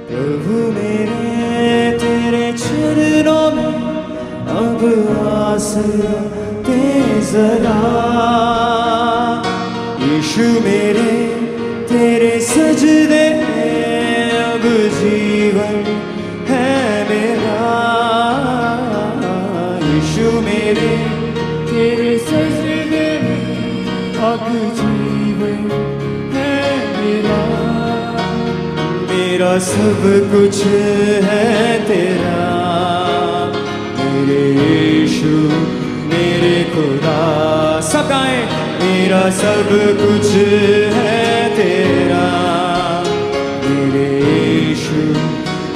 प्रभु मेरे तेरे चरणों में अब आसरा दे जरा। यीशु मेरे तेरे सजदे में अब जीवन है मेरा। यीशु मेरे तेरे सजदे में अब जीवन है मेरा। मेरा सब कुछ है तेरा मेरे यीशु मेरे खुदा। सब गाएं। मेरा सब कुछ है तेरा मेरे यीशु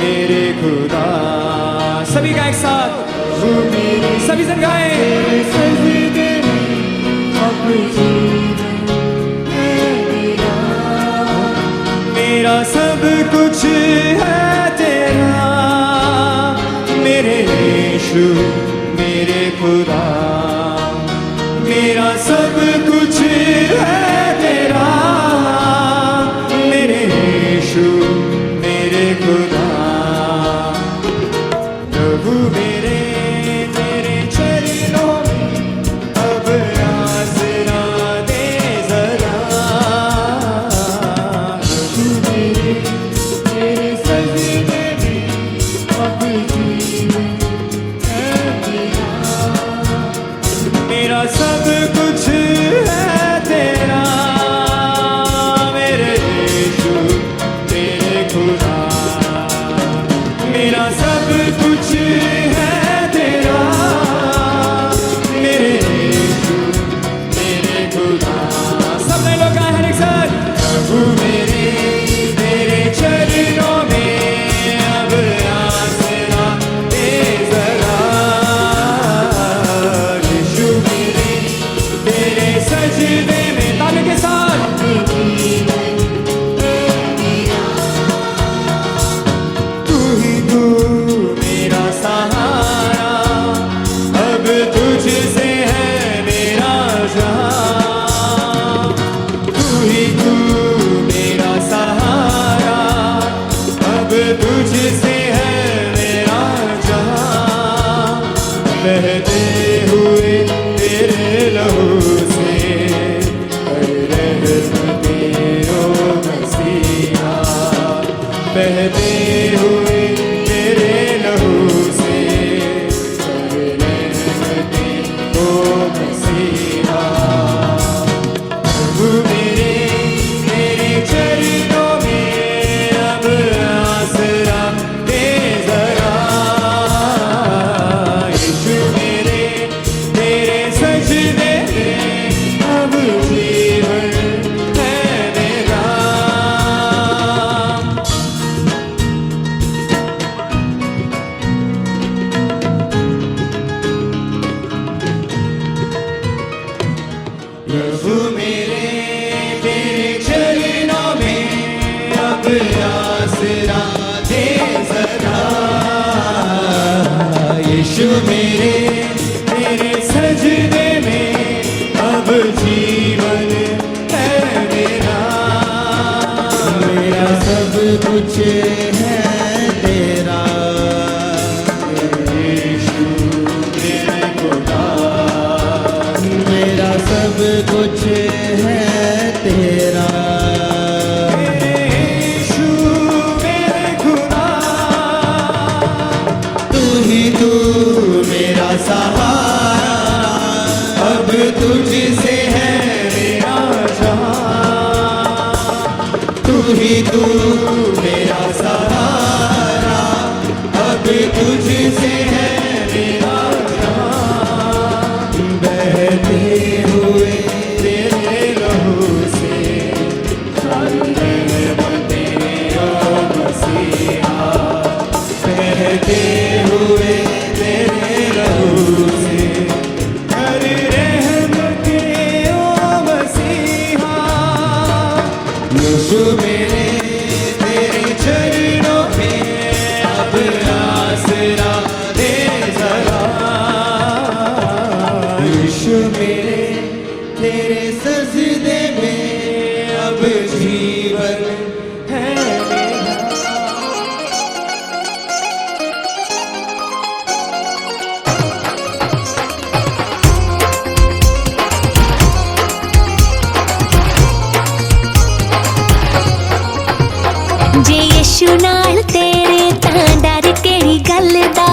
मेरे खुदा। सभी गाएं एक साथ। वो मेरे सभी जन गाएं। तेरे सजदे में अब जीवन है मेरा। मेरा सब कुछ है तेरा मेरे यीशु मेरे खुदा। मेरा सब कुछ है तेरा मेरे यीशु मेरे खुदा। प्रभु मेरे तेरे चरणों में अब आसरा दे जरा। प्रभु मेरे तेरे सजदे में अब जीवन है मेरा। मेरा सब कुछ है तेरा मेरे यीशु तेरे खुदा। मेरा सब कुछ है तेरा मेरे यीशु तेरे खुदा। सब नए लोग गाएं एक साथ। प्रभु मेरे तेरे चरणों में अब आसरा दे जरा। यीशु मेरे तेरे सजदे में ताली के साथ। तू ही तू मेरा सहारा अब तुझसे है मेरा जहां। तू ही तू मेरा सहारा अब तुझसे है मेरा जहां। बहते हुए तेरे लहू से तेरो मसीहा। बहते हुए तेरे लहू से तेरो मसीहा। प्रभु मेरे तेरे चरणों में अब आसरा दे जरा। यीशु मेरे तेरे सजदे में अब जीवन है मेरा। प्रभु मेरे तेरे चरणों में अब आसरा दे जरा। यीशु मेरे तेरे सजदे में अब जीवन है मेरा। मेरा सब कुछ है तेरा यीशु मेरे खुदा। मेरा सब कुछ है तेरा यीशु मेरे खुदा। तू ही तू मेरा सहारा अब तुझसे है मेरा जहां। तू ही तू मेरा सहारा यीशु नाल तेरे तां डर केड़ी गल दा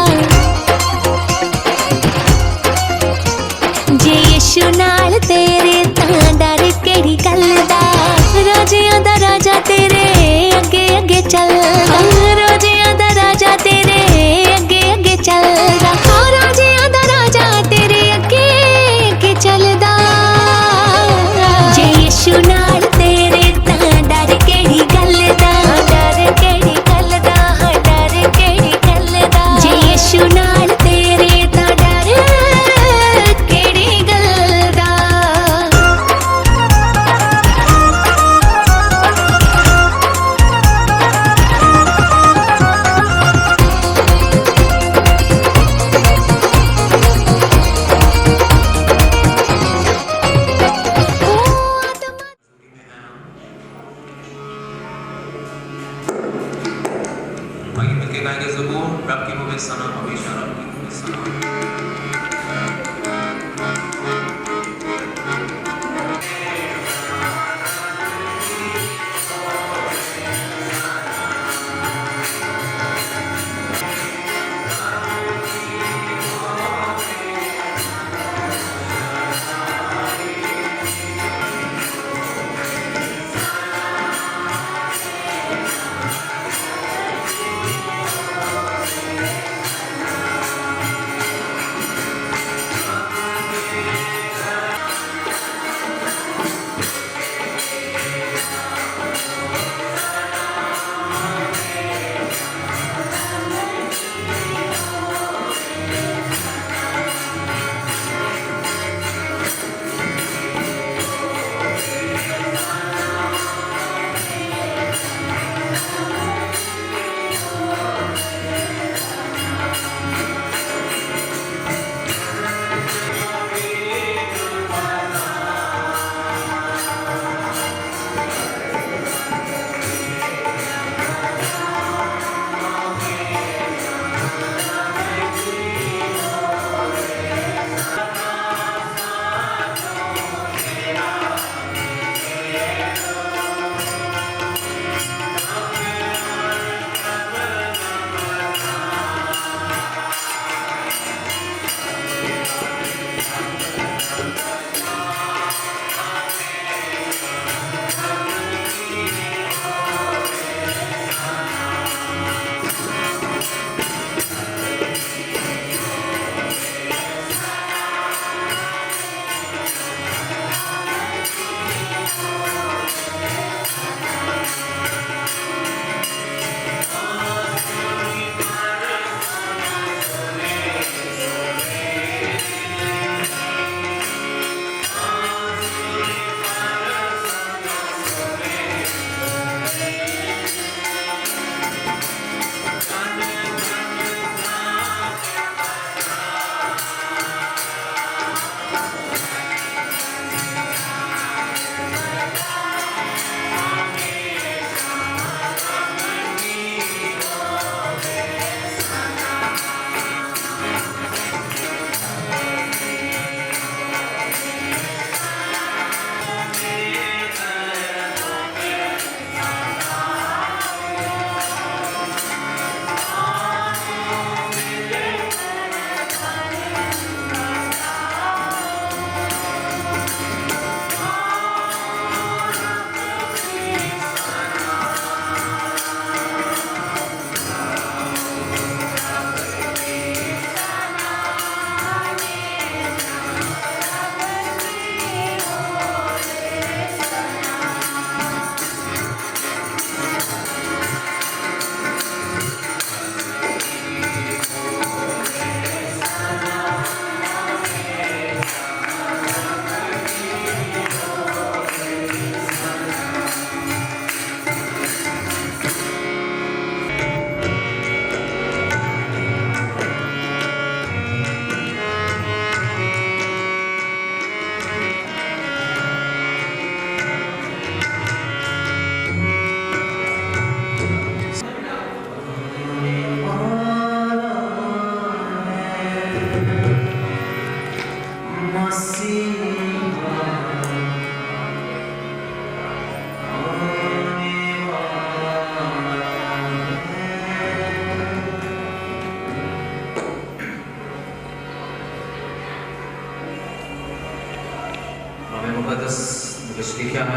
जे यीशु नाल तेरे तां डर केड़ी गल दा राजियां दा राजा तेरे अगे अगे चलदा राजियां दा राजा तेरे अगे अगे चलदा राजियां दा राजा तेरे अगे अगे चलदा जे यीशु नाल तेरे तां डर केड़ी गल दा डर केड़ी गल दा डर केड़ी गल दा जे यीशु नाल तेरे तां डर केड़ी गल दा आगे मिलके गाएंगे ज़बूर रब की मुझे सना हमेशा रब की मुझे सना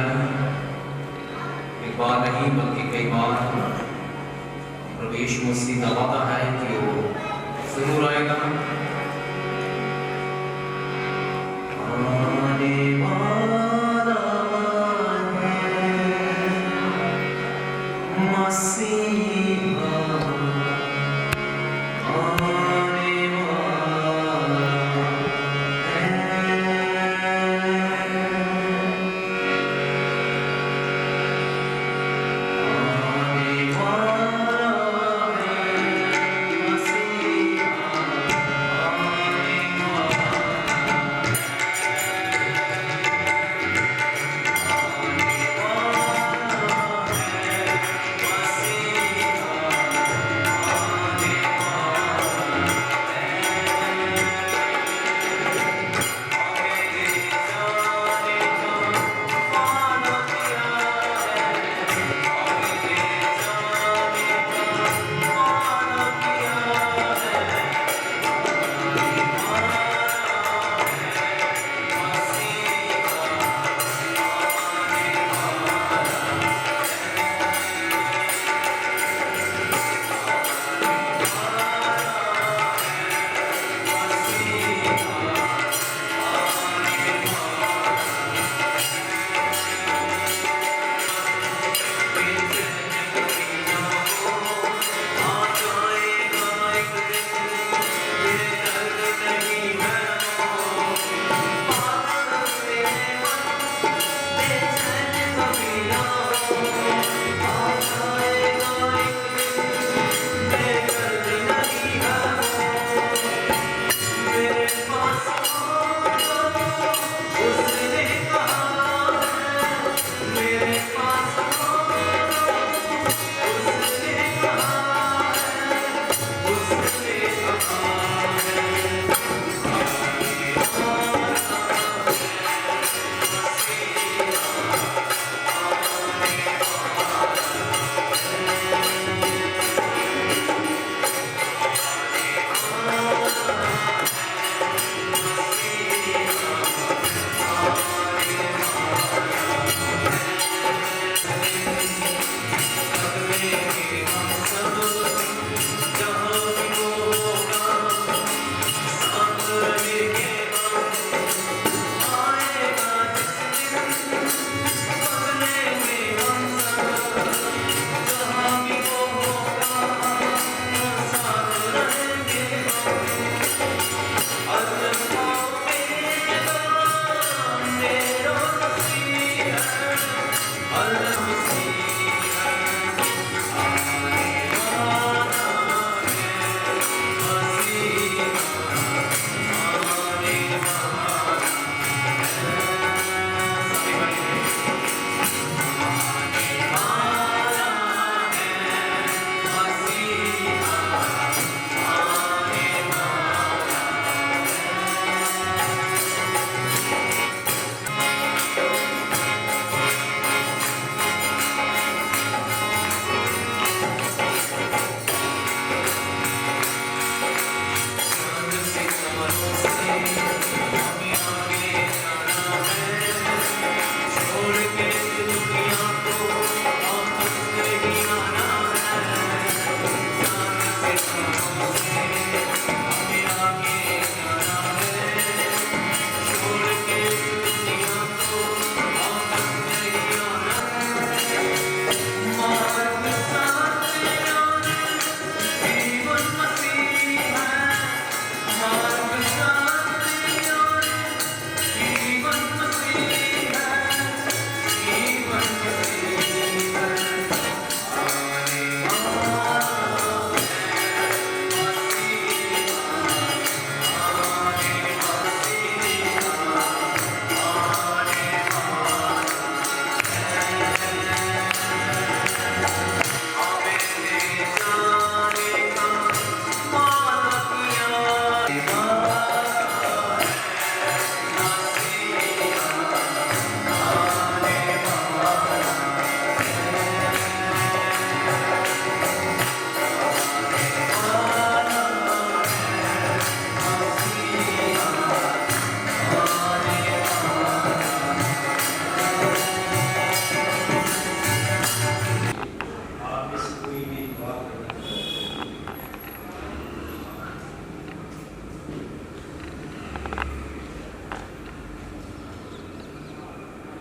है, एक बार नहीं बल्कि कई बार प्रभु यीशु मसीह का वादा है कि वो जरूर आएगा। आने वाला है मसीहा, आने वाला है, आने वाला है मसीहा।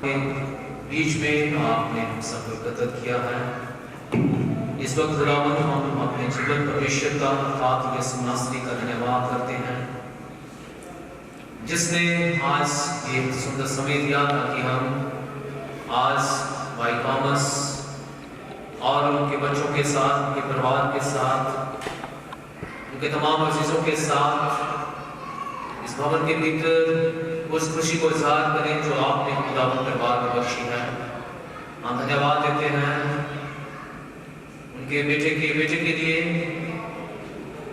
के बीच में आपने हम सबको एकत्र किया है। इस वक्त खुदावंद हम अपने जीवन भविष्य का अर्थात यीशु मसीह का धन्यवाद करते हैं, जिसने आज ये सुंदर समय दिया ताकि हम आज भाई थॉमस और उनके बच्चों के साथ, उनके परिवार के साथ, उनके तमाम अजीजों के साथ इस भवन के भीतर उस खुशी को इजहार करें जो आपने खुदावंद परिवार में बख्शी है। हम धन्यवाद देते हैं उनके बेटे के लिए,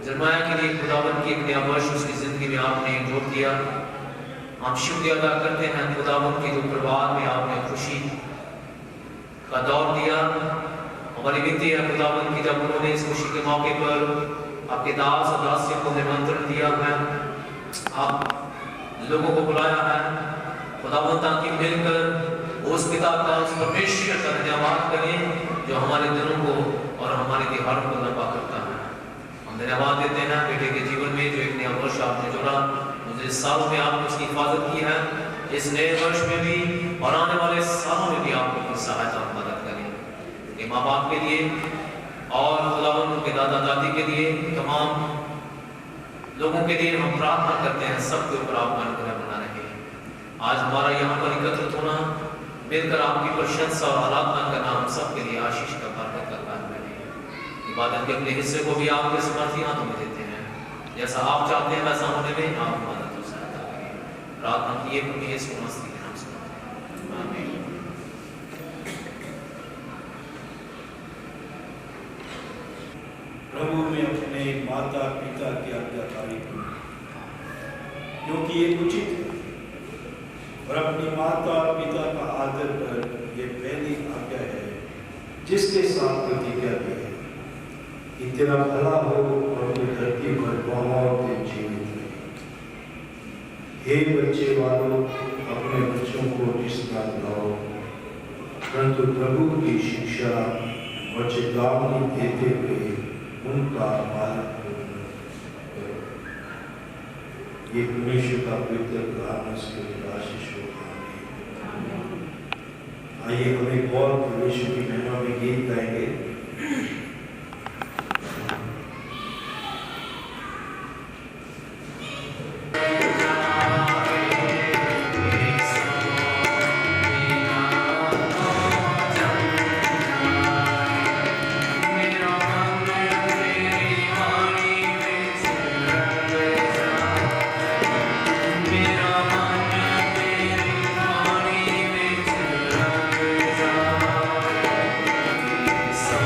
जरमाया के लिए खुदावंद की एक नया वर्ष उसकी जिंदगी में आपने जोड़ दिया। हम शुक्रिया अदा करते हैं खुदावंद के जो परिवार में आपने खुशी का दौर दिया। हमारी विनती है खुदावंद की जब उन्होंने इस खुशी के मौके पर आपके दास और दासियों को निमंत्रण दिया है, आप लोगों को बुलाया है खुदावंद, ताकि मिलकर उस पिता का, उस परमेश्वर का धन्यवाद करें जो हमारे दिनों को और हमारे त्योहारों को लंबा करता है। हम धन्यवाद देते हैं बेटे के जीवन में जो एक नया वर्ष आपने जोड़ा, मुझे इस साल में आपने उसकी हिफाजत की है, इस नए वर्ष में भी और आने वाले सालों में भी आप उनकी सहायता और मदद करें। ये माँ बाप के लिए और खुदावंद के दादा दादी के लिए, तमाम लोगों के लिए हम प्रार्थना करते हैं सबके ऊपर आपका अनुग्रह बना रहे। आज हमारा यहाँ पर एकत्रित होना, मिलकर आपकी प्रशंसा और आराधना करना हम सबके लिए आशीष का बरकत का कारण बने। इबादत के अपने हिस्से को भी आपके समर्थी हाथों में देते हैं, जैसा आप चाहते हैं वैसा होने में आप मदद और सहायता करें। प्रार्थना किए प्रभु यीशु मसीह के नाम से, आमीन। प्रभु में अपने माता पिता की आज्ञाकारी करो, क्योंकि ये उचित है, और अपनी माता पिता का आदर कर, ये पहली आज्ञा है जिसके साथ प्रतिज्ञा की है कि तेरा भला हो और तू धरती पर बहुत दिन जीवित रहे। हे बच्चे वालों, अपने बच्चों को जिसका लाओ, परंतु प्रभु की शिक्षा और चेतावनी देते हुए उनका पालन करो। ये परमेश्वर का पवित्र कलाम इसके आशीष हो। आइए हम एक और परमेश्वर की महिमा में गीत गाएंगे। So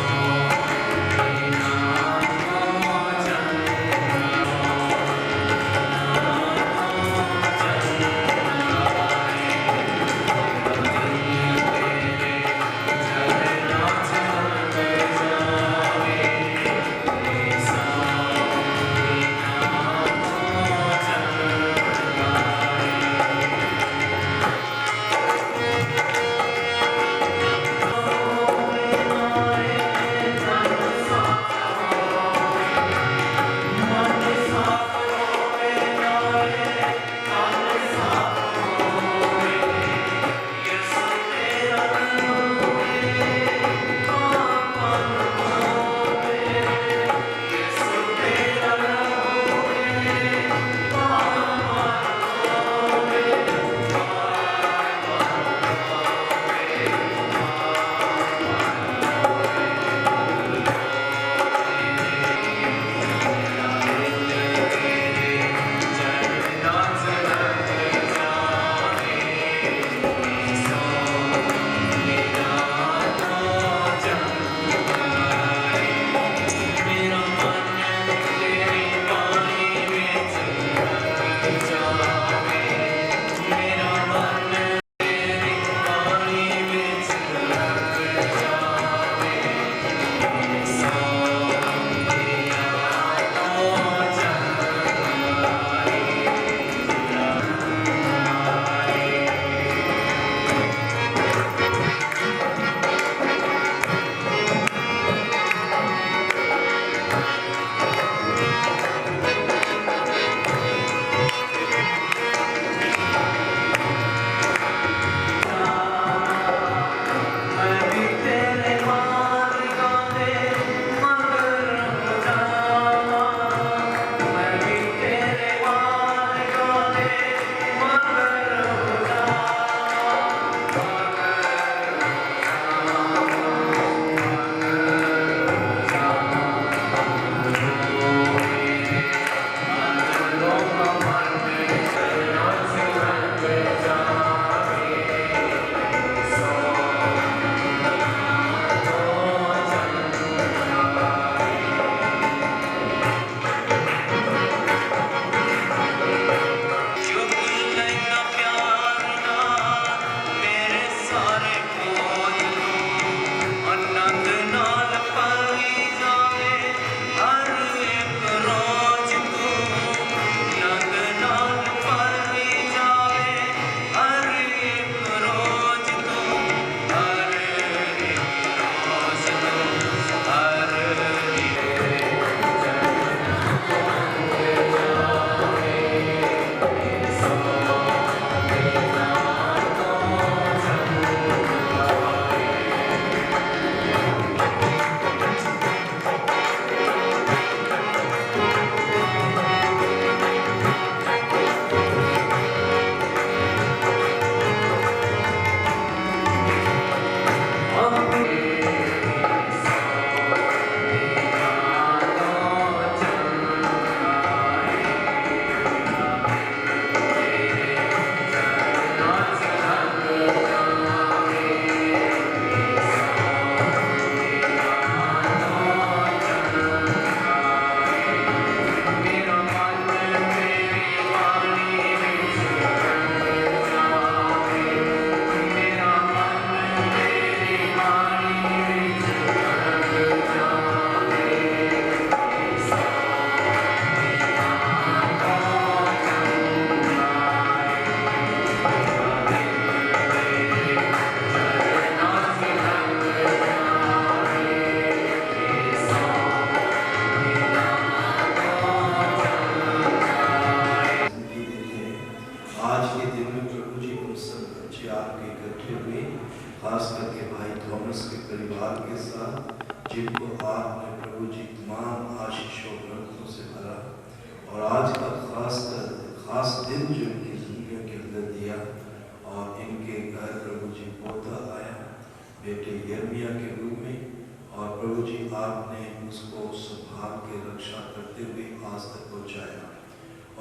रक्षा करते हुए आज तक पहुँचाया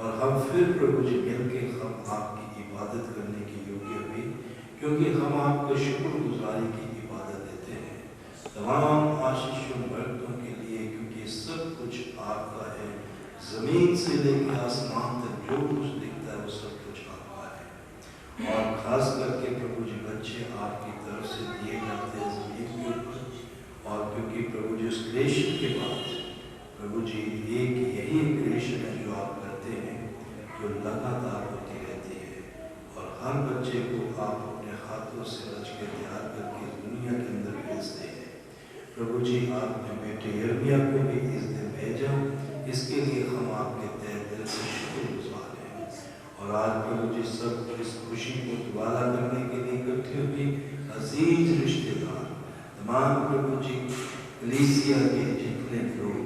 और हम फिर प्रभु जी मिल के हम आपकी इबादत करने के योग्य हुए, क्योंकि हम आपको शुक्रगुजारी की इबादत देते हैं तमाम आशीषों बरकतों के लिए, क्योंकि सब कुछ आपका है। जमीन से लेकर आसमान तक जो कुछ दिखता है वो सब कुछ आपका है। और खास करके प्रभु जी बच्चे आपकी तरफ से दिए जाते हैं जमीन के ऊपर, और क्योंकि प्रभु जी उस क्रिएशन के बाद प्रभु जी एक यही क्रिएशन है जो आप करते हैं, जो लगातार होती रहती है, और हर बच्चे को आप अपने हाथों से रच के तैयार करके दुनिया के अंदर भेजते हैं। प्रभु जी आपने बेटे यिर्मयाह को भी इस दिन भेजा, इसके लिए हम आपके तहे दिल से शुक्रगुजार हैं। और आज प्रभु जी सब इस खुशी को दुबारा करने के लिए इकट्ठे हुए अजीज रिश्तेदार तमाम प्रभु जी कलीसिया के जितने लोग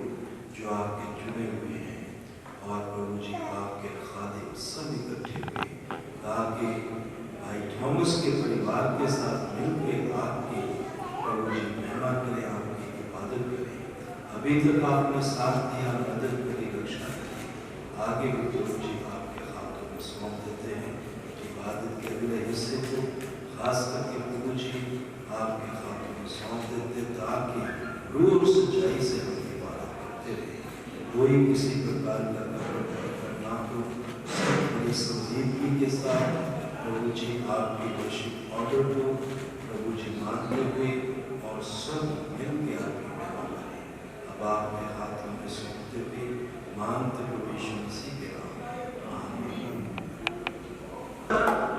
जो आपके चुने हुए हैं, और प्रभु जी आपके खादिम सब इकट्ठे हुए ताकि भाई थॉमस के परिवार के साथ मिलकर आपकी प्रभु जी महिमा करें, आपकी इबादत करें। अभी तक आपने साथ दिया, मदद करी, रक्षा करी, आगे भी प्रभु जी आपके हाथों में सौंप देते हैं। इबादत के अगले हिस्से को खास करके प्रभु जी आपके हाथों में सौंप देते, ताकि रूह और सच्चाई से हम इबादत करते रहे, कोई किसी प्रकार का ना हो, बड़ी संजीदगी के साथ प्रभु जी आपकी वर्शिप ऑर्डर को प्रभु जी मानते हुए और सब मिल के आपकी महिमा करें। अब आपके हाथों में सौंपते हुए मानते प्रभु यीशु मसीह के नाम में आमीन। Thank you.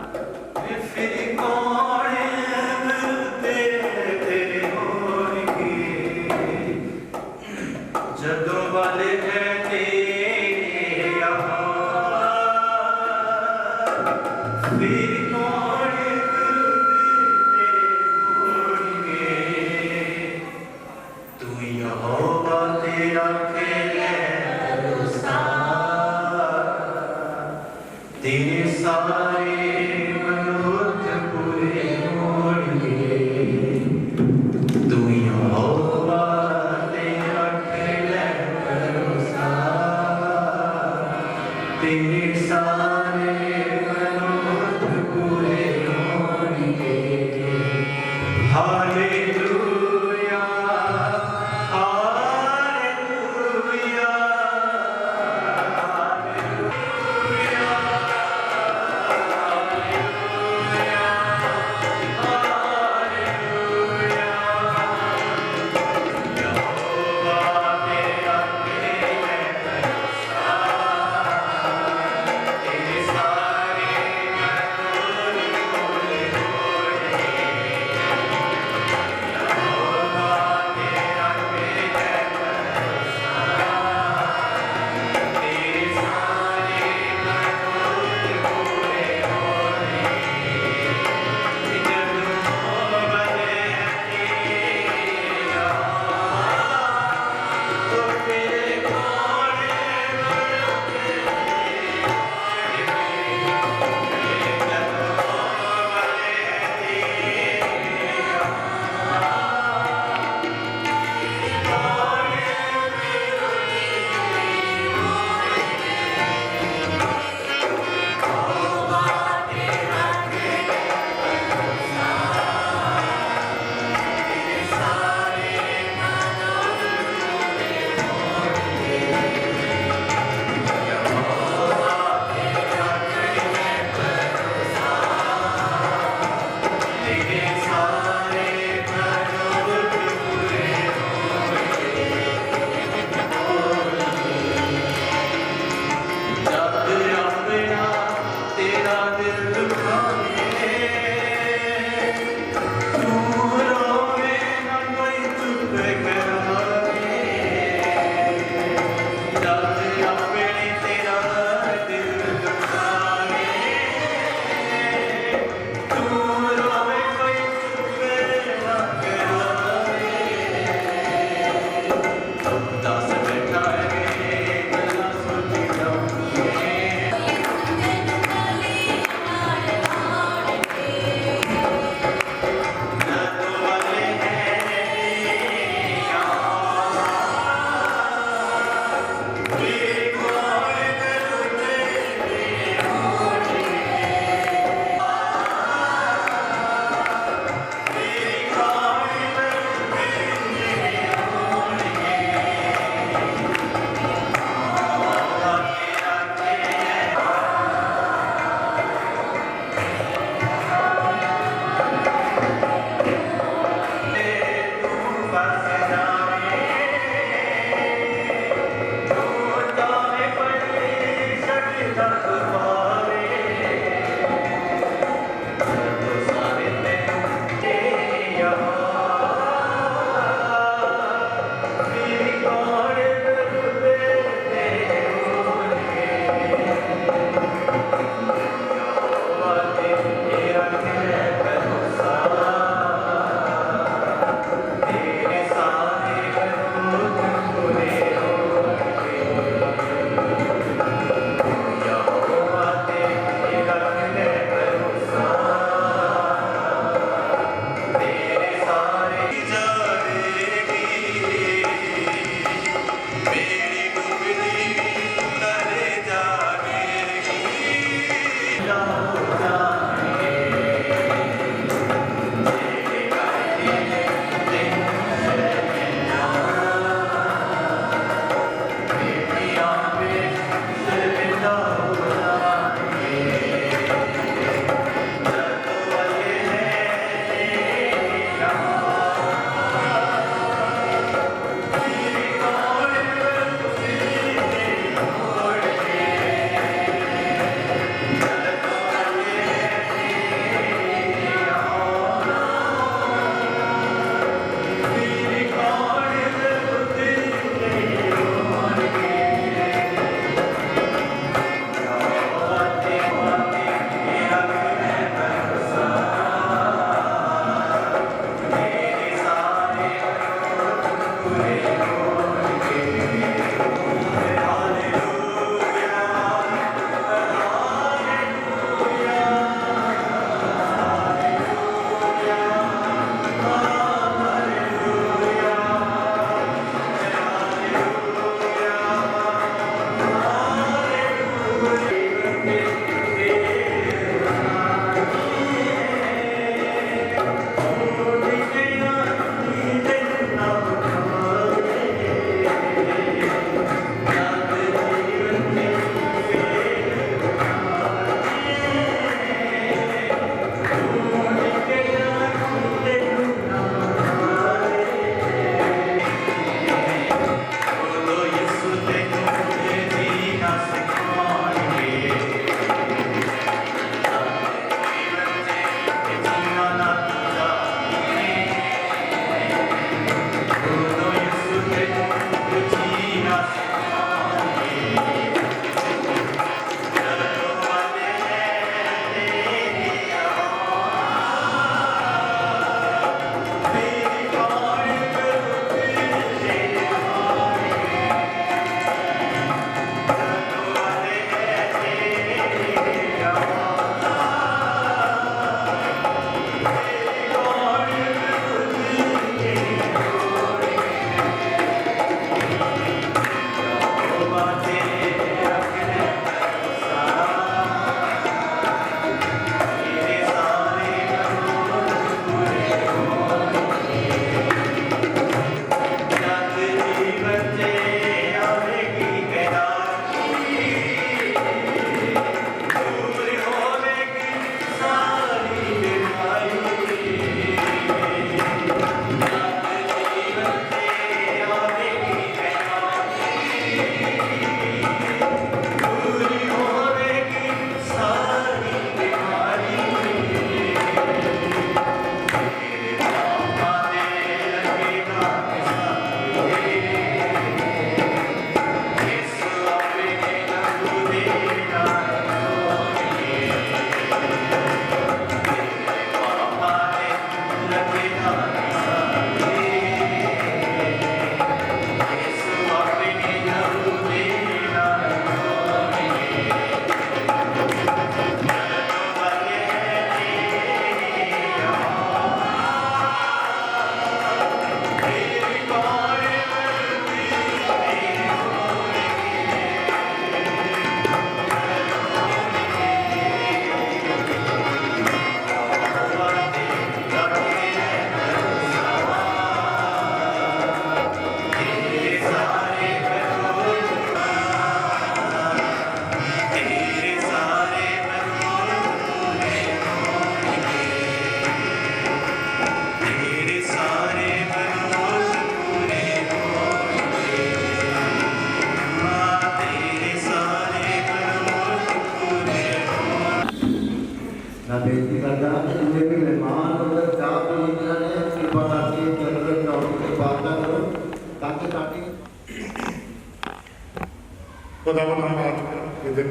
खुदावन हम आज के दिन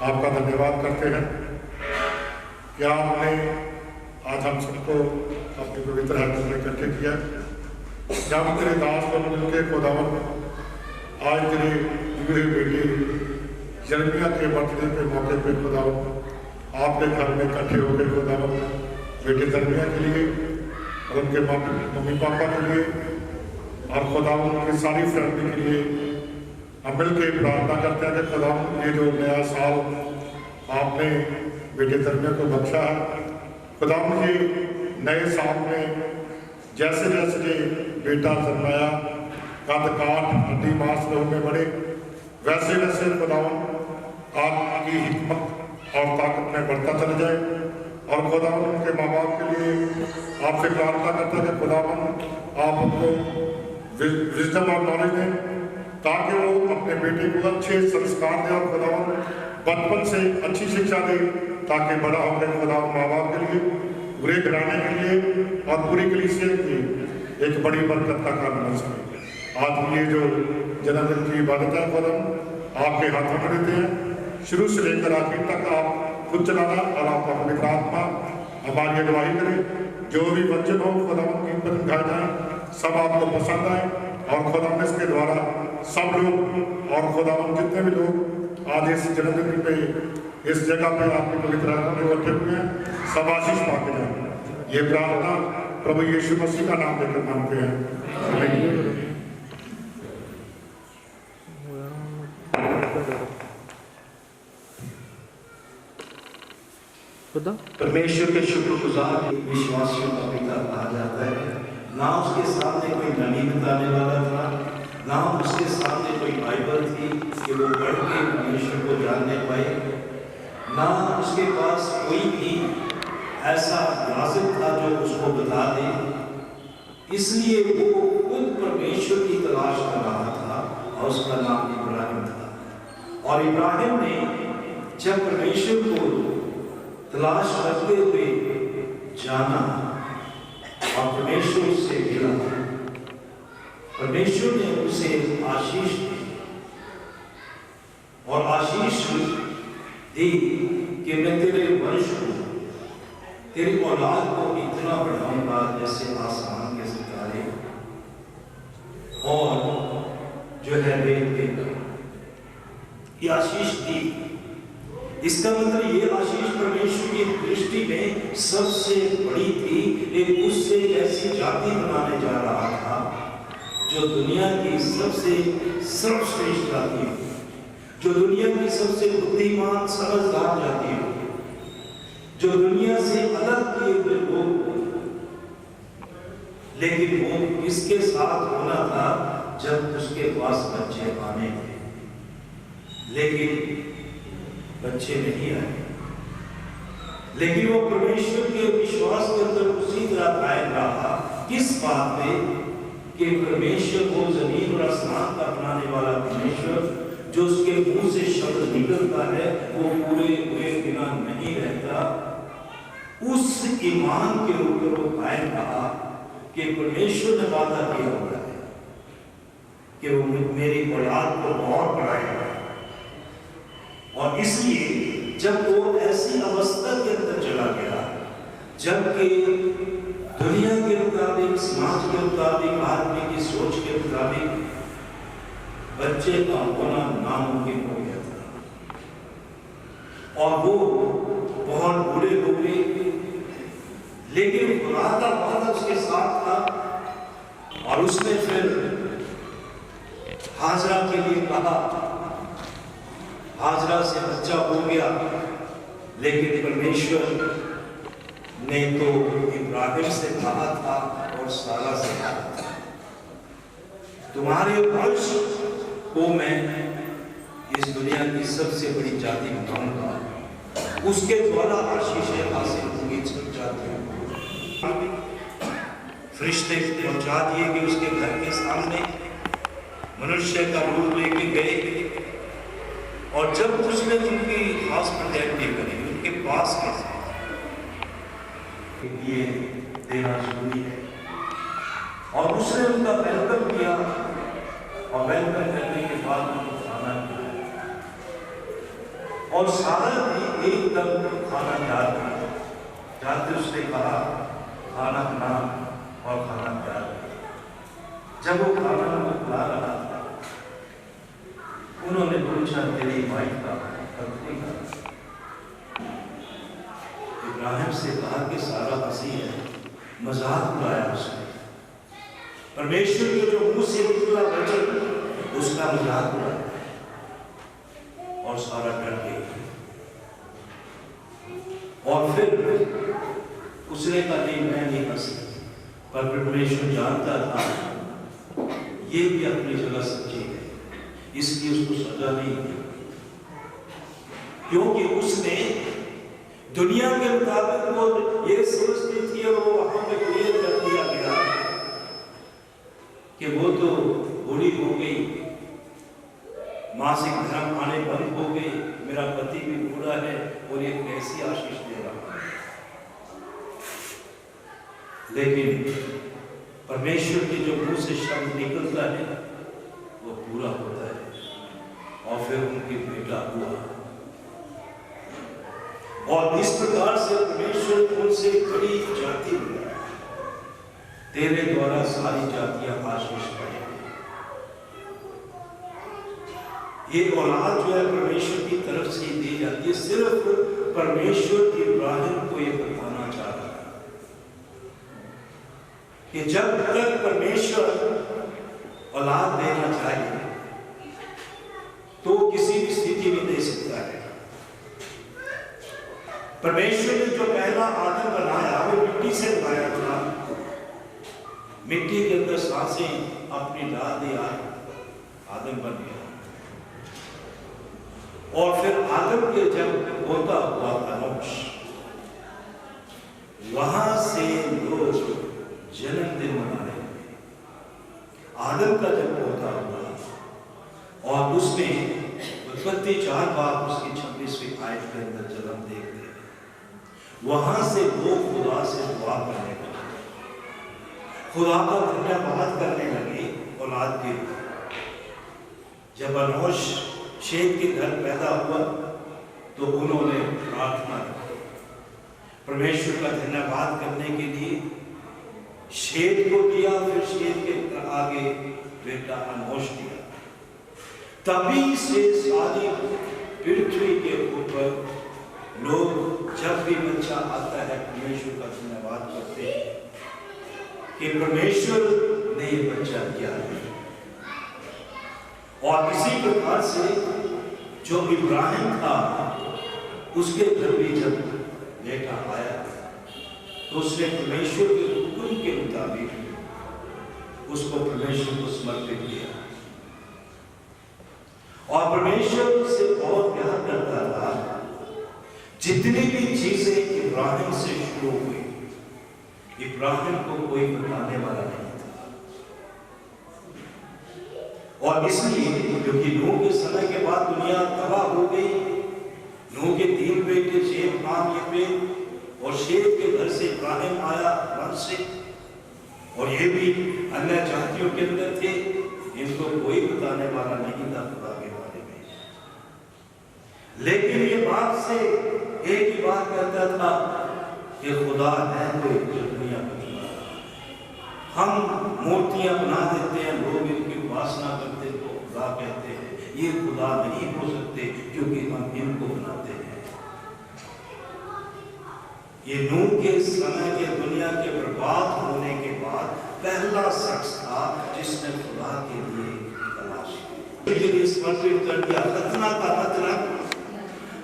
आपका धन्यवाद करते हैं कि आपने आज हम सबको अपने पवित्र हाथ में इकट्ठे किया। जब तेरे दास को मिलकर खुदावन आज तेरे बिगड़े बेटे यिर्मयाह के बर्थडे के मौके पे खुदावन आपके घर में इकट्ठे हो गए खुदावन बेटे यिर्मयाह के लिए और उनके मम्मी पापा के लिए और खुदावन उनकी सारी फैमिली के लिए हम मिल के प्रार्थना करते हैं कि खुदावन ये जो नया साल आपने बेटे यिर्मयाह को बख्शा है, खुदावन ये नए साल में जैसे जैसे बेटा जन्माया कद काठ हड्डी मांस लोगों में बढ़े, वैसे वैसे खुदावन आपकी हिकमत और ताकत में बढ़ता चला जाए। और खुदावन उनके माँ बाप के लिए आपसे प्रार्थना करता है कि खुदावन आप उनको विजडम और नॉलेज दें ताकि वो अपने बेटे को अच्छे संस्कार दें और खुदावन बचपन से अच्छी शिक्षा दे ताकि बड़ा होकर खुदावन माँ बाप के लिए, बुरे घराने के लिए और पूरी कलीसिया के लिए एक बड़ी बरकत का कारण बन सके। आज ये जो जन्मदिन की इबादत है खुदावन आपके हाथों में देते हैं, शुरू से लेकर आखिर तक आप खुद चलाना और आपका पवित्र आत्मा हमारी अगुवाई करें। जो भी वचन हो खुदावन की पर गाए जाए सब आपको पसंद आए और खुदावन इसके द्वारा सब लोग और खुदावन जितने भी लोग आज इस जन्मदिन पे इस जगह पे आपकी पवित्र आत्मा में बैठे हुए हैं सब आशीष पाके जाए। ये प्रार्थना प्रभु यीशु मसीह का नाम लेकर मांगते हैं। परमेश्वर के शुक्रगुजार विश्वासियों का पिता कहा जाता है। ना उसके सामने कोई नमी बताने वाला था, ना उसके सामने कोई बाइबल थी कि वो पढ़ के परमेश्वर को जानने पाए, ना उसके पास कोई भी ऐसा याजक था जो उसको बता दे। इसलिए वो खुद परमेश्वर की तलाश कर रहा था और उसका नाम इब्राहिम था। और इब्राहिम ने जब परमेश्वर को तलाश करते हुए जाना और परमेश्वर से मिला, परमेश्वर ने उसे आशीष दी और आशीष दी कि मैं तेरे वंश को, तेरी औलाद को इतना बढ़ाऊंगा जैसे आसमान के सितारे और जो है रेत के आशीष दी। इसका मतलब ये आशीष परमेश्वर की दृष्टि में सबसे बड़ी थी। एक उससे ऐसी जाति बनाने जा रहा था जो दुनिया की सबसे सर्वश्रेष्ठ जाति हो, जो दुनिया की सबसे बुद्धिमान समझदार जाति हो, जो दुनिया से अलग किए हुए लोग हो। लेकिन वो किसके साथ होना था जब उसके पास बच्चे आने थे, लेकिन बच्चे नहीं आए। लेकिन वो परमेश्वर के विश्वास के अंदर उसी तरह कायम रहा। किस बात पे कि परमेश्वर वो जमीन और आसमान का बनाने वाला परमेश्वर जो उसके मुंह से शब्द निकलता है वो पूरे हुए बिना नहीं रहता। उस ईमान के ऊपर वो कायम रहा कि परमेश्वर ने वादा किया हुआ है कि वो मेरी औलाद को और बढ़ाएगा। और इसलिए जब वो ऐसी अवस्था के अंदर चला गया जबकि दुनिया के मुताबिक, समाज के मुताबिक, आदमी की सोच के मुताबिक बच्चे का होना नामुमकिन हो गया था और वो बहुत बूढ़े हो गए। लेकिन खुदा का वादा उसके साथ था और उसने फिर हाजरा के लिए कहा। हाजरा से बच्चा हो गया, लेकिन परमेश्वर ने तो इब्राहिम से कहा था और सारा से कहा था तुम्हारे वंश को मैं इस दुनिया की सबसे बड़ी जाति बनाऊंगा, उसके द्वारा आशीषें हासिल होंगी सब जातियों को। फरिश्ते पहुंचा दिए कि उसके घर के सामने मनुष्य का रूप लेके गए और जब उसने उनकी हॉस्पिटैलिटी करी, उनके पास के लिए देना जरूरी है और उसने उनका वेलकम किया और वेलकम करने के बाद उनको खाना और सारा भी एकदम खाना तैयार किया। जाते उसने कहा खाना बना और खाना तैयार किया। जब वो खाना उनको खिला रहा था, उन्होंने पूछा तेरी वाइफ का पत्नी का। इब्राहिम से कहा कि सारा हंसी है, मजाक उड़ाया उसने। परमेश्वर के जो मुंह से निकला वचन उसका मजाक उड़ाया और सारा डर गई। और फिर उसने कहा नहीं मैं नहीं हंसी, पर परमेश्वर जानता था ये भी अपनी जगह सच्ची है, इसलिए उसको सजा नहीं दी, क्योंकि उसने दुनिया के मुताबिक वो ये समझती थी और वो वहां पे क्लियर कर दिया गया कि वो तो बूढ़ी हो गई, मासिक धर्म आने बंद हो गई, मेरा पति भी बूढ़ा है और ये कैसी आशीष दे रहा है। लेकिन परमेश्वर के जो मुंह से शब्द निकलता है वो पूरा होता है। और फिर उनकी बेटा हुआ और इस प्रकार से परमेश्वर उनसे बड़ी जाति बनाया, तेरे द्वारा सारी जातियां आशीष पाएंगी। ये औलाद जो है परमेश्वर की तरफ से दी जाती है। सिर्फ परमेश्वर इब्राहिम को ये बताना चाह रहा है कि जब तक परमेश्वर औलाद देना चाहिए तो किसी भी स्थिति में दे सकता है। परमेश्वर ने जो पहला आदम बनाया वो मिट्टी से बनाया था, मिट्टी के अंदर सांसें अपनी डाल दी, आदम बन गया। और फिर आदम के जब होता हुआ अनोश, वहां से लोग जन्मदिन मनाने लगे। आदम का जब होता हुआ और उसमें उत्पत्ति 4 बार उसकी 26वीं आयत के अंदर जन्म देखते हैं, वहां से लोग खुदा से दुआ करने लगे, खुदा का धन्यवाद करने लगे औलाद के लिए। जब अनोश शेत के घर पैदा हुआ तो उन्होंने प्रार्थना की परमेश्वर का धन्यवाद करने के लिए, शेत को दिया, फिर शेत के आगे बेटा अनोश दिया। तभी से सारी पृथ्वी के ऊपर लोग जब भी बच्चा आता है परमेश्वर का धन्यवाद करते हैं कि परमेश्वर ने ये बच्चा दिया है। और इसी प्रकार से जो इब्राहिम था उसके घर भी जब बेटा आया तो उसने परमेश्वर के हुक्म के मुताबिक उसको परमेश्वर को समर्पित किया और परमेश्वर से बहुत प्यार करता था। जितनी भी चीजें इब्राहिम से शुरू हुई, इब्राहिम को कोई बताने वाला नहीं था। और इसलिए क्योंकि नूह के समय के बाद दुनिया तबाह हो गई, नूह के 3 बेटे शेम, हाम, यफेत और शेम के घर से इब्राहिम आया वंश से, और ये भी अन्य जातियों के अंदर थे, इनको कोई बताने वाला नहीं था खुदा के बारे में। लेकिन ये बात से एक ही बात कहता था कि खुदा है कोई जो दुनिया को चला रहा। हम मूर्तियां बना देते हैं, लोग इनकी उपासना करते तो खुदा कहते हैं, ये खुदा नहीं हो सकते क्योंकि हम इनको बनाते हैं। ये नूह के समय के दुनिया के बर्बाद होने के बाद पहला शख्स था जिसने खुदा के लिए तलाश की, समर्पित कर दिया। खतना का मतलब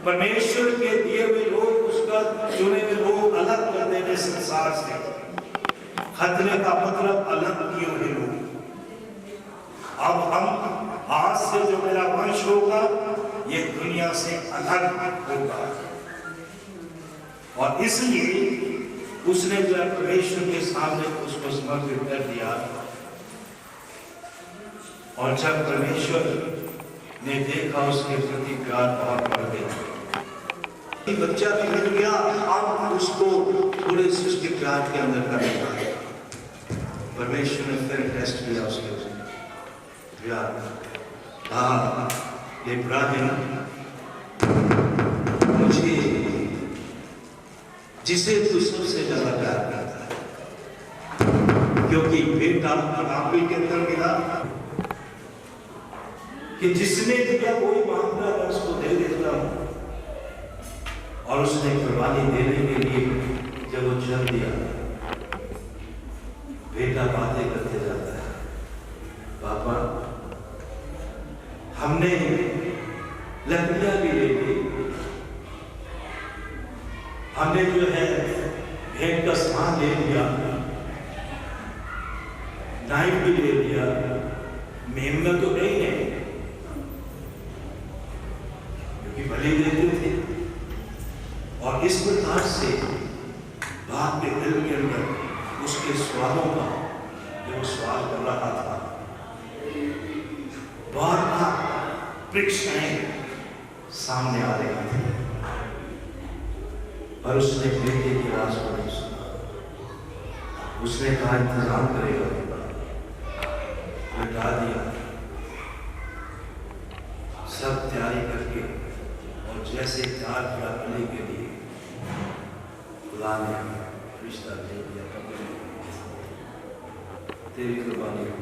परमेश्वर के दिए हुए लोग, उसका चुने हुए लोग अलग कर देने संसार से। खतने का मतलब अलग किए हुए लोग। अब हम आज से जो मेरा वंश होगा ये दुनिया से अलग होगा, और इसलिए उसने जो परमेश्वर के सामने उसको समर्पित कर दिया। और जब परमेश्वर ने देखा उसके प्रति प्यार बहुत बढ़ गया, बच्चा भी मिल गया, अब उसको पूरे उसके प्यार के अंदर करने लगा। परमेश्वर ने फिर टेस्ट किया उसके प्यार। हाँ, इब्राहिम मुझे जिसे तू सबसे ज्यादा प्यार करता है, क्योंकि बेटा आप ही के अंदर मिला कि जिसने दिया कोई मांगता है उसको दे देता हूं, और उसने कुर्बानी देने के लिए जब वो चल दिया, बेटा बातें करते जाता है, पापा हमने लकड़ियां भी ले ली, हमने जो है भेंट का सामान ले लिया, नाइफ भी ले लिया, मेहनत तो गई नहीं, क्योंकि भले देते थे। और इस प्रकार से बाप के दिल के अंदर उसके सवालों का जो सवाल कर रहा था, बार बार परीक्षाएं सामने आ रही थी, पर उसने बेटे की आवाज को नहीं सुना। उसने कहा इंतजाम करेगा, बिठा दिया, सब तैयारी करके, और जैसे तैयार किया बलि के लिए, खुदा ने रिश्ता दे दिया, तेरी कुर्बानी हो।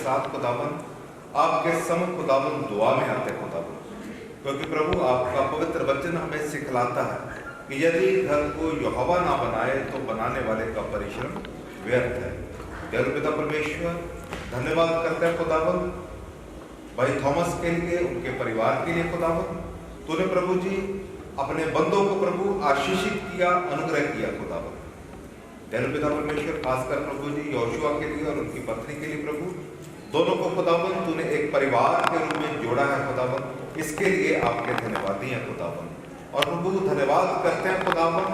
साथ खुदावन आपके सम्मुख खुदावन दुआ में आते खुदावन, क्योंकि प्रभु आपका पवित्र वचन हमें सिखलाता है कि यदि घर को यहोवा ना बनाए तो बनाने वाले का परिश्रम व्यर्थ है। जल पिता परमेश्वर, धन्यवाद करते हैं खुदावन भाई थॉमस के लिए, उनके परिवार के लिए खुदावन। तूने प्रभु जी अपने बंदों को प्रभु आशीषित किया, अनुग्रह किया खुदावन। जल पिता परमेश्वर, खासकर प्रभु जी योशुआ के लिए और उनकी पत्नी के लिए प्रभु, दोनों को खुदावन तूने एक परिवार के रूप में जोड़ा है खुदावन, इसके लिए आपके धन्यवादी हैं खुदावन। और प्रभु धन्यवाद करते हैं खुदावन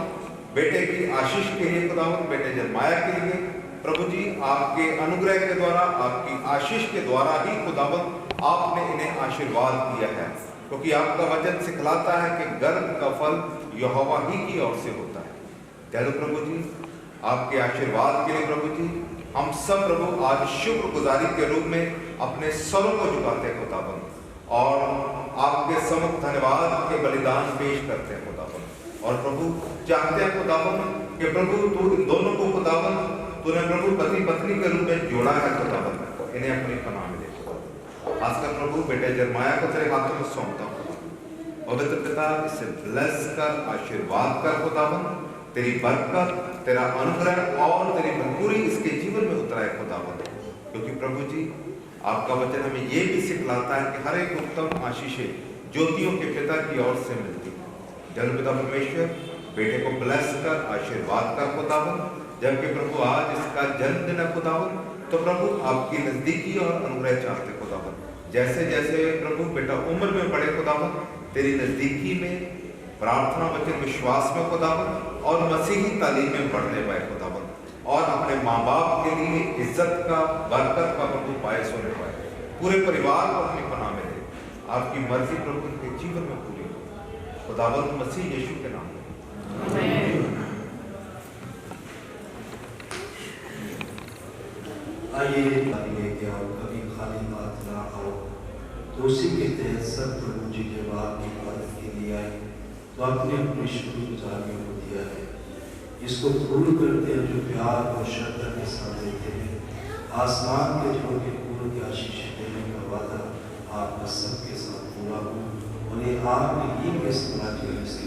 बेटे की आशीष के लिए खुदावन, बेटे जरमाया के लिए प्रभु जी, आपके अनुग्रह के द्वारा, आपकी आशीष के द्वारा ही खुदावन आपने इन्हें आशीर्वाद दिया है, क्योंकि आपका वचन सिखलाता है कि गर्भ का फल यहोवा ही की ओर से होता है। चलो प्रभु जी, आपके आशीर्वाद के लिए प्रभु जी हम सब प्रभु आज शुक्रगुजारी के रूप में अपने स्वरों को झुकाते हैं खुदावन और आपके सम्मुख धन्यवाद के बलिदान पेश करते हैं खुदावन। और प्रभु चाहते हैं खुदावन कि प्रभु तू इन दोनों को खुदावन तूने प्रभु पति पत्नी के रूप में जोड़ा है खुदावन, इन्हें अपनी पनाह में दे खुदावन। खासकर प्रभु बेटे जरमाया को तेरे हाथों में सौंपता हूँ, पवित्र पिता इसे ब्लेस कर, आशीर्वाद कर खुदावन, तेरी बरकत, तेरा अनुग्रह और तेरी भरपूरी इसके जीवन में उतराए खुदावन। क्योंकि प्रभु जी आपका वचन हमें ये भी सिखलाता है कि हर एक उत्तम आशीषें ज्योतियों के पिता की ओर से मिलती है। जल पिता परमेश्वर, बेटे को ब्लेस कर, आशीर्वाद कर खुदावन। जबकि प्रभु आज इसका जन्मदिन है खुदावन, तो प्रभु आपकी नजदीकी और अनुग्रह चाहते खुदावन। जैसे जैसे प्रभु बेटा उम्र में बढ़े खुदावन, तेरी नजदीकी में, प्रार्थना वचन विश्वास में खुदावन और मसीही तालीम में बढ़ने पाए खुदावन, और अपने माँ बाप के लिए इज्जत का, बरकत का प्रभु बायस होने पाए। पूरे परिवार को अपनी पनाह में दे, आपकी मर्जी प्रभु उनके जीवन में पूरी हो खुदावन, मसीह यीशु के नाम में। आइए कि आप कभी खाली हाथ ना आओ, तो उसी के तहत सब प्रभु जी के बाद की इबादत के लिए आए, तो आपने अपनी शुक्रगुजारी को दिया है। इसको पूर्ण करते हैं जो प्यार और श्रद्धा के साथ देते हैं। आसमान के जो के पूर्ण की आशीष देने का वादा आपका सबके साथ पूरा हो, उन्हें आपने ये के समाज से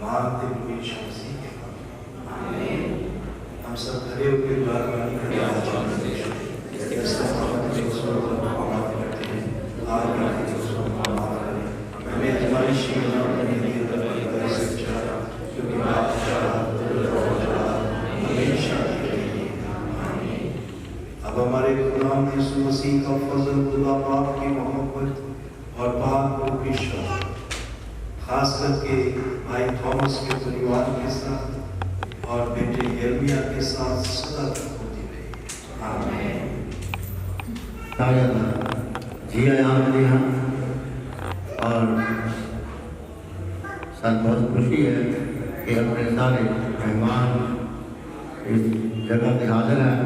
मानते हुए शांति के नाम हम सब खड़े होकर बारबारी करते हैं। हमें तुम्हारी शिक्षा क्योंकि अब हमारे गुलाम यीशु मसीह का फजल, खुदा बाप की मोहब्बत और पाक परमेश्वर खास करके भाई थॉमस के परिवार के साथ और बेटे यिर्मयाह के साथ सदा तक होती रही। आमीन। जी आया और साथ बहुत खुशी है कि अपने सारे मेहमान इस जगह पे हाजिर हैं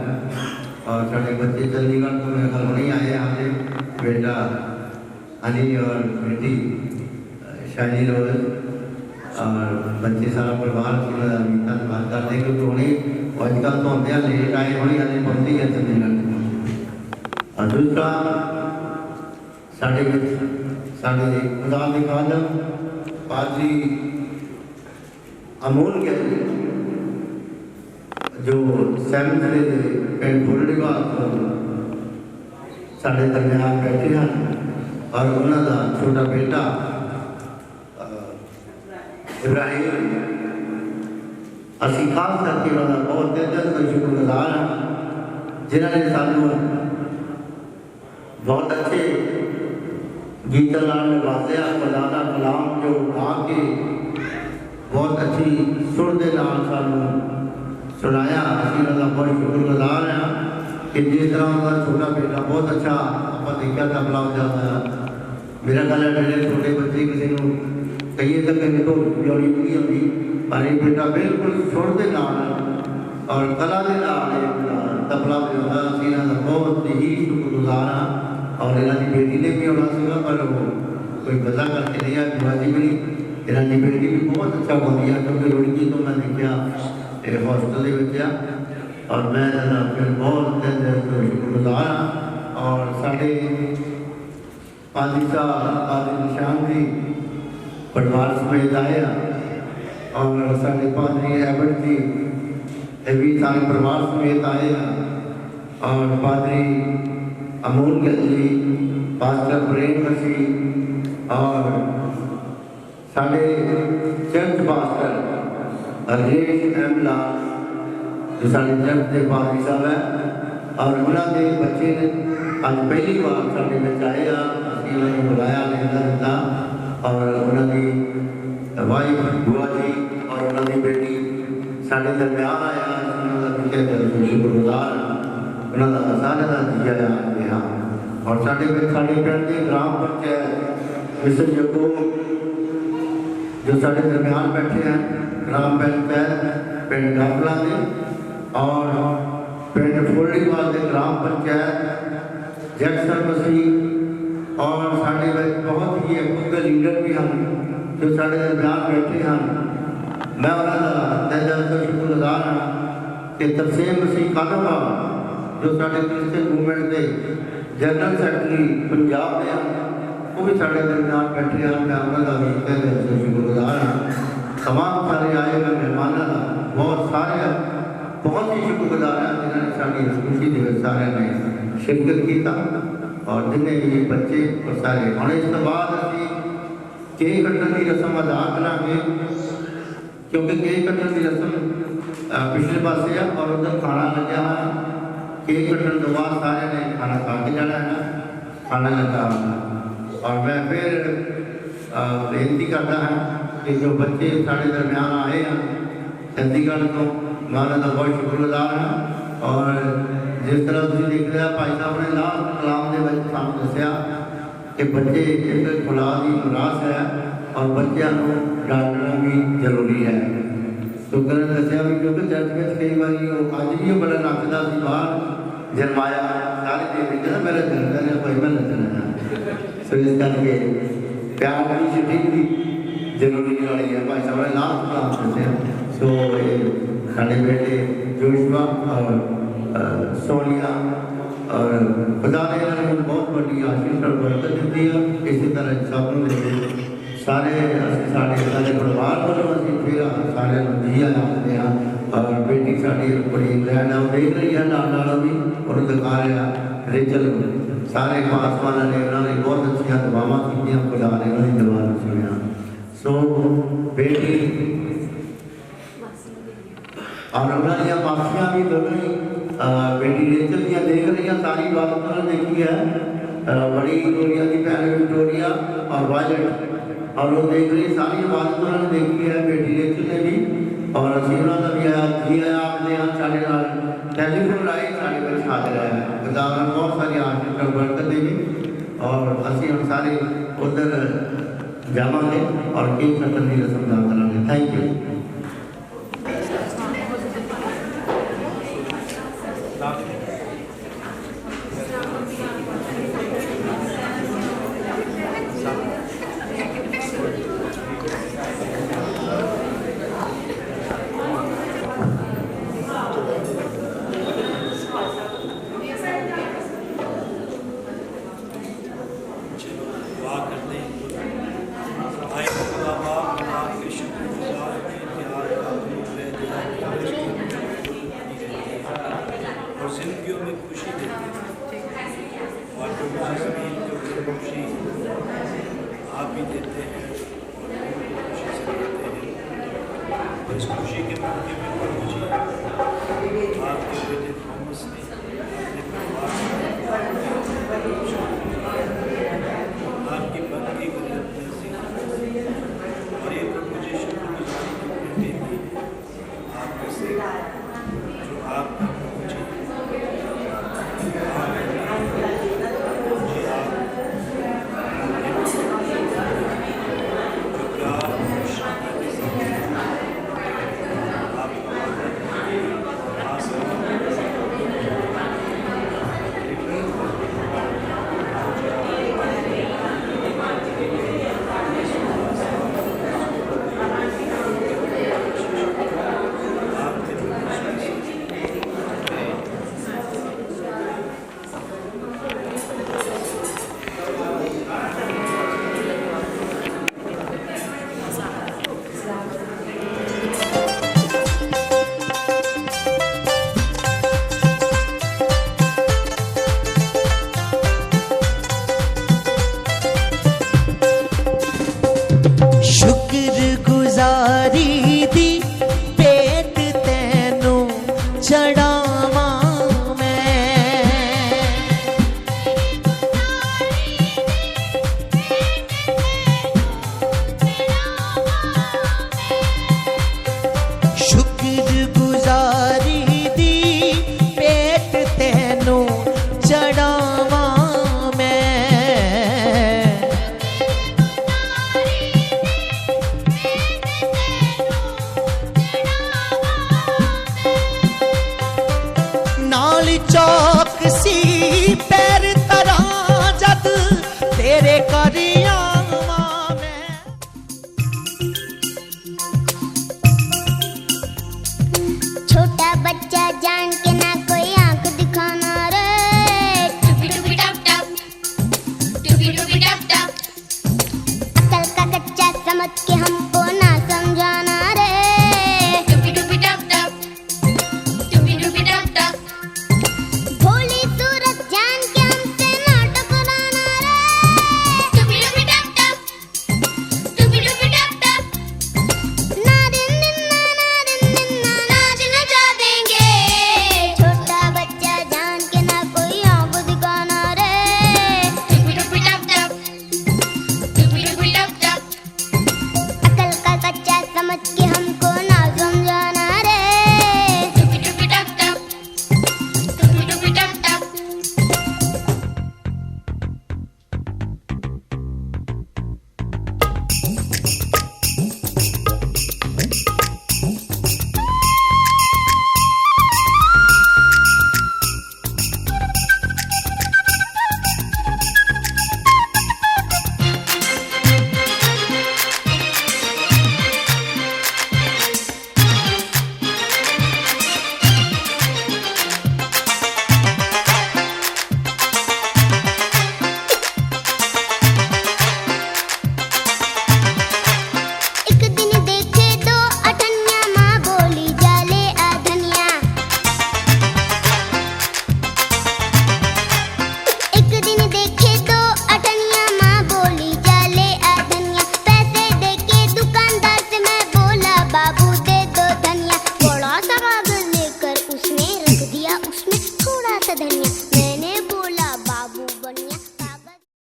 और साढ़े बच्चे चंडीगढ़ तो मेरे घर नहीं आए। आते बेटा अली और बेटी शानी रोज और बच्चे सारा परिवार धन्यवाद करते हैं, क्योंकि उन्हें आजकल तो होते हैं लेट आए होनी अभी पहुँचती है चंडीगढ़। और दूसरा साढ़े खुदा के खादम पादरी अमोल के जो सैमन के पिंड फुलड़ीवा साढ़े दरम्यान बैठे हैं और उन्होंने छोटा बेटा इब्राहिम असी खास करके उन्होंने बहुत दिल से शुक्रगुजार हैं जिन्होंने सानू बहुत अच्छे गीत नवाजा, खुदा कलाम जो गा के बहुत अच्छी सुर के नाल सानू सुनाया। असी उन्होंने बहुत शुक्रगुजार हैं कि जिस तरह उनका छोटा बेटा बहुत अच्छा आप देखा तबला बजाता। मेरा ख्याल है मेरे छोटे बच्चे किसी को कहिए तो कहीं तो जोड़ी नहीं होती, पर ये बेटा बिल्कुल सुर के नाल और कला के नाल तबला बजाता। असी इन्होंने बहुत ही शुक्रगुजार हाँ। और इन्हों की बेटी ने भी आना सीगा, पर वो कोई बदला करके नहीं आया दिवाली भी नहीं। इन्हों की बेटी भी बहुत अच्छा बोली है, क्योंकि रुड़की तो मैं देखा हॉस्टल के और मैं फिर बहुत शुक्रगुजार हाँ। और साढ़े पादी साहब पादी निशान जी परिवार समेत आए और साढ़े पादरी एबट जी भी सारे परिवार समेत आए और पादरी अमूल गिल जी पास्टर प्रेम मसीह और साढ़े चर्च पास्टर राजेश एम लाल जो साढ़े चर्च के पादरी साहब है और उन्होंने बच्चे अज पहली बार साढ़े बच्चे आए अभी उन्होंने बुलाया लेना दिता और उन्होंने वाइफ बुआ जी और उन्होंने बेटी साढ़े दरम्यान आया शुक्रगुजार उन्होंने सारे का जीजा गया और साढ़े पिंड की ग्राम पंचायत मिस्टर जगो जो साढ़े दरम्यान बैठे हैं ग्राम पंचायत पिंड गाफला के और पिंड फुलड़ीवाल के ग्राम पंचायत जैक्सन मसीह और साढ़े बहुत ही अकुल लीडर भी हैं जो साढ़े दरम्यान बैठे हैं मैं उन्होंने दिल तो शुक्रगुजार हाँ कि तरसेम मसीह कानोबा जो साढ़े क्रिश्चियन मूवमेंट के जनरल सैकटरी पंजाब के हैं वो भी साढ़े दरम्यान बैठे हैं मैं उन्होंने भी दिल तो शुक्रगुजार हाँ तमाम सारे आए हुए मेहमानों का बहुत सारे बहुत ही शुक्रगुजार हैं जिन्होंने साड़ी खुशी दिवस सारे ने शिरकत किया और जिन्हें भी बच्चे और सारे हम इस बाद अभी केक कट्टन की रस्म अदा करांगे क्योंकि केक कट्टन की रस्म पिछले पासे है और उधर खाना लग्या है केक कट्टन तो बाद सारे ने खाना खा के जाना है खाना लगा और मैं फिर बेनती करता है कि जो बच्चे साढ़े दरम्यान आए हैं चंडीगढ़ तो मैं उन्होंने बहुत शुक्रगुजार हाँ और जिस तरह तुम देख रहे भाई साहब ने लास्ट कलाम के सानू दसिया कि बच्चे एक खुला की विरासत है और बच्चों को डांटना भी जरूरी है तो उन्होंने दसिया भी क्योंकि चर्च में कई बार अज भी बड़ा नचता सी बाहर जरमाया सारे देख कहना मेरा जन्मदिन है भाई मैं नचना है सो इस करके प्यार की छुट्टी भी जरूरी वाली है भाई साहब ने लास्ट कलाम दसिया सो साढ़े बेटे जोशुआ और सोनिया और खुदा ने इन्होंने बहुत बड़ी आशीष और बरकत दी है इसी तरह सब सारे सारे परिवार वालों अभी फिर सारे जी आते हैं और बेटी साड़ी बड़ी इंग्लैंड है देख रही है नाल भी और दिखा रहा रेचल सारे पासवान ने उन्होंने बहुत अच्छी दुआवां की खुदा ने उन्होंने दुआ सुनिया सो बेटी और उन्होंने माफिया भी दोनों ही बेटी रेचल दियाँ देख रही हैं सारी बात उन्होंने देखी है बड़ी विक्टोरिया की पहले विक्टोरिया और वायलेट और वो देख रही सारी बात उन्होंने देखी है बेटी रेचल ने भी और असी उन्होंने भी आया जी आया आपने यहाँ साढ़े टेलीफोन लाई साढ़े पर हाजिर है खुदा ने बहुत सारी आशीष और बरकत देगी और असी हम सारे उधर जावांगे और केक कटन की रस्म अदा करांगे थैंक यू नाल चौक सी पैर